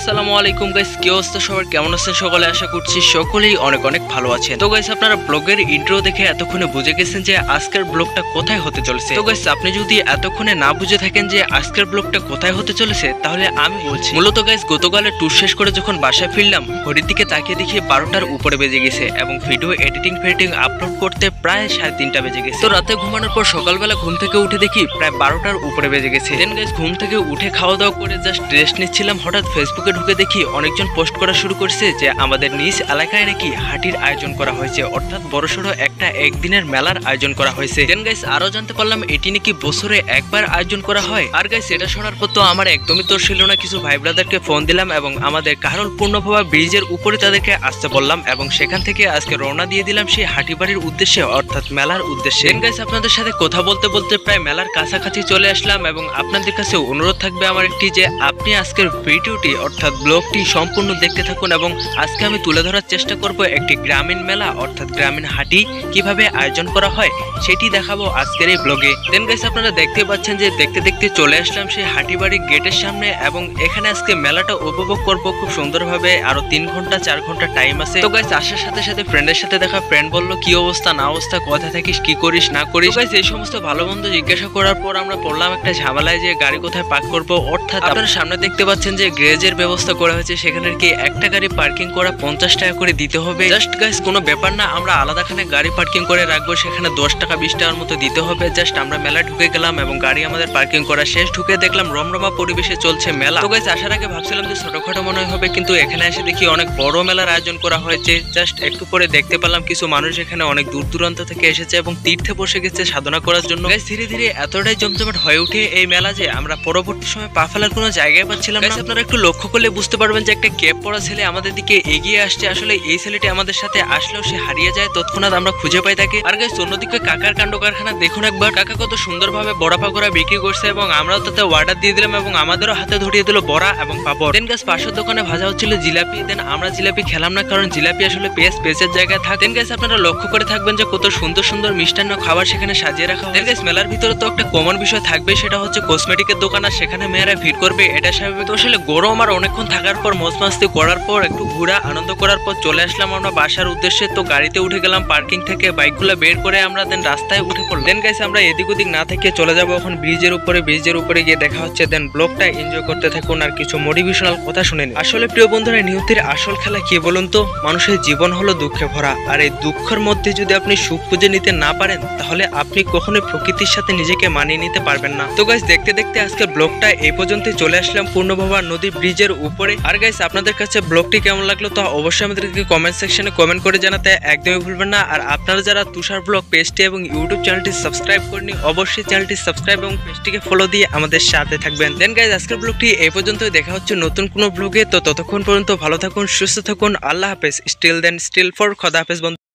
আসসালামু আলাইকুম গাইস, কি অবস্থা সবার, কেমন আছেন সকলে? আশা করছি সকলেই অনেক অনেক ভালো আছেন। তো গাইস, আপনারা ব্লগের ইন্ট্রো দেখে এতক্ষণে বুঝে গেছেন যে আজকের ব্লগটা কোথায় হতে চলেছে। তো গাইস, আপনি যদি এতক্ষণে না বুঝে থাকেন যে আজকের ব্লগটা কোথায় হতে চলেছে, তাহলে আমি বলছি। মূলত গাইস, গতকালের ট্যুর শেষ করে যখন বাসায় ফিরলাম, ঘড়ির দিকে তাকিয়ে দেখি 12টার উপরে বেজে গেছে এবং ভিডিও এডিটিং আপলোড করতে প্রায় 3:30 বেজে গেছে। তো রাতে ঘুমানোর পর সকালবেলা ঘুম থেকে উঠে দেখি প্রায় 12টার উপরে বেজে গেছে। দেন গাইস, ঘুম থেকে উঠে খাওয়া দাওয়া করে জাস্ট রেস্ট নিচ্ছিলাম, হঠাৎ ফেসবুকে ঢুকে দেখি অনেকজন পোস্ট করা শুরু করছে যে আমাদের নিজ এলাকায় নাকি হাটির আয়োজন করা হয়েছে, অর্থাৎ বড়সড় একটা একদিনের মেলার আয়োজন করা হয়েছে। দেন গাইস, আরো জানতে পারলাম এটি নাকি বছরে একবার আয়োজন করা হয়। আর গাইস, এটা শোনার পর তো আমার একদমই তোর ছিল না। কিছু ভাই ব্রাদারকে ফোন দিলাম এবং আমাদের কারল পূর্ণভবা ব্রিজের উপরে তাদেরকে আসতে বললাম এবং সেখান থেকে আজকে রওনা দিয়ে দিলাম সেই হাটিবাড়ির উদ্দেশ্যে, অর্থাৎ মেলার উদ্দেশ্যে। দেন গাইস, আপনাদের সাথে কথা বলতে বলতে প্রায় মেলার কাছাকাছি চলে আসলাম এবং আপনাদের কাছে অনুরোধ থাকবে আমার একটি, যে আপনি আজকের ভিডিওটি অর্থাৎ ব্লগটি সম্পূর্ণ দেখতে থাকুন এবং আজকে আমি তুলে ধরার চেষ্টা করব একটি গ্রামীণ মেলা অর্থাৎ গ্রামীণ হাটি কিভাবে আয়োজন করা হয় সেটি দেখাবো আজকের এই ব্লগে। দেন গাইস, আপনারা দেখতে পাচ্ছেন যে দেখতে দেখতে চলে আসলাম সেই হাটিবাড়ির গেটের সামনে এবং এখানে আজকে মেলাটা উপভোগ করব খুব সুন্দরভাবে। আরো 3 ঘন্টা 4 ঘন্টা টাইম আছে। তো গাইস, আসার সাথে সাথে ফ্রেন্ডের সাথে দেখা, ফ্রেন্ড বললো কি অবস্থা না অবস্থা, কোথায় থাকিস, কি করিস না করিস। গাইস, এই সমস্ত ভালো মন্দ জিজ্ঞাসা করার পর আমরা পড়লাম একটা ঝামেলায় যে গাড়ি কোথায় পার্ক করব। অর্থাৎ আপনারা সামনে দেখতে পাচ্ছেন যে গ্যারেজের ব্যবস্থা করা হয়েছে, সেখানে কি একটা গাড়ি পার্কিং করা 50 টাকা করে দিতে হবে। জাস্ট গাইস, কোনো ব্যাপার না, আমরা আলাদাখানে গাড়ি পার্কিং করে রাখবো, সেখানে 10 টাকা 20 টাকার মতো দিতে হবে। জাস্ট আমরা মেলা ঢুকে গেলাম এবং গাড়ি আমাদের পার্কিং করা শেষ। ঢুকে দেখলাম রমরমা পরিবেশে চলছে মেলা। তো গাইস, আসার আগে ভাবছিলাম যে ছোটখাটো মনে হবে, কিন্তু এখানে এসে দেখি অনেক বড় মেলার আয়োজন করা হয়েছে। জাস্ট একটু পরে দেখতে পেলাম কিছু মানুষ এখানে অনেক দূর দূরান্ত থেকে এসেছে এবং তীর্থে বসে গেছে সাধনা করার জন্য। গাইস, ধীরে ধীরে এতটাই জমজমাট হয়ে উঠে এই মেলা যে আমরা পরবর্তী সময় পা ফেলার কোনো জায়গায় পাচ্ছিলাম না। আপনারা একটু লক্ষ্য করলে বুঝতে পারবেন যে একটা ক্যাপ পরা ছেলে আমাদের দিকে এগিয়ে আসছে। আসলে এই ছেলেটি আমাদের সাথে আসলেও সে হারিয়ে যায়, তৎক্ষণাৎ আমরা খুঁজে পাই তাকে। আর গাইস, অন্যদিকে কাকার কাণ্ড কারখানা দেখুন একবার। কাকা কত সুন্দরভাবে বড়া পাকোড়া বিক্রি করছে এবং আমরাও তাতে অর্ডার দিয়ে দিলাম এবং আমাদেরও হাতে ধরিয়ে দিল বড়া এবং পাপড়। দেন গাইস, পাশের দোকানে ভাজা হচ্ছিল জিলাপি। দেন আমরা জিলাপি খেলাম না, কারণ জিলাপি আসলে পেঁচের জায়গায় থাকে। দেন গাইস, আপনারা লক্ষ্য করে থাকবেন যে কত সুন্দর সুন্দর মিষ্টান্ন খাবার সেখানে সাজিয়ে রাখা হয়। দেন গাইস, মেলার ভিতরে তো একটা কমন বিষয় থাকবে, সেটা হচ্ছে কসমেটিকের দোকান, আর সেখানে মেয়েরা ভিড় করবে, এটা স্বাভাবিক। তো আসলে গরম আর অনেকক্ষণ থাকার পর মজ মাস্তি করার পর একটু ঘোরা আনন্দ করার পর চলে আসলাম আমরা বাসার উদ্দেশ্যে। তো গাড়িতে উঠে গেলাম পার্কিং থেকে, বাইকগুলো বের করে আমরা দেন রাস্তায় উঠে পড়লাম। দেন গাইস, আমরা এদিক ওদিক না থেকে চলে যাবো এখন ব্রিজের উপরে। ব্রিজের উপরে গিয়ে দেখা হচ্ছে। দেন ব্লগটা এনজয় করতে থাকুন আর কিছু মোটিভেশনাল কথা শুনে নিন। আসলে প্রিয় বন্ধুরা, নিয়তির আসল খেলা কি বলুন তো? মানুষের জীবন হলো দুঃখে ভরা, আর এই দুঃখের মধ্যে যদি আপনি সুখ খুঁজে নিতে না পারেন, তাহলে আপনি কখনোই প্রকৃতির সাথে নিজেকে মানিয়ে নিতে পারবেন না। তো গাইস, দেখতে দেখতে আজকে ব্লগটা এই পর্যন্তই চলে আসলাম পূর্ণভবা নদী ব্রিজের উপরে। আর গাইস, আপনাদের কাছে ব্লগটি কেমন লাগলো তো অবশ্যই আমাদেরকে কমেন্ট সেকশনে কমেন্ট করে জানাতে একদমই ভুলবেন না। আর আপনারা যারা তুষার ব্লগ পেজটি এবং ইউটিউব চ্যানেলটি সাবস্ক্রাইব করেনি, অবশ্যই চ্যানেলটি সাবস্ক্রাইব এবং পেজটিকে ফলো দিয়ে আমাদের সাথে থাকবেন। দেন গাইস, আজকের ব্লগটি এই পর্যন্তই, দেখা হচ্ছে নতুন কোনো ব্লগে। তো ততক্ষণ পর্যন্ত ভালো থাকুন, সুস্থ থাকুন, আল্লাহ হাফেজ। স্টিল দেন স্টিল ফর খোদা হাফেজ বন্ধু।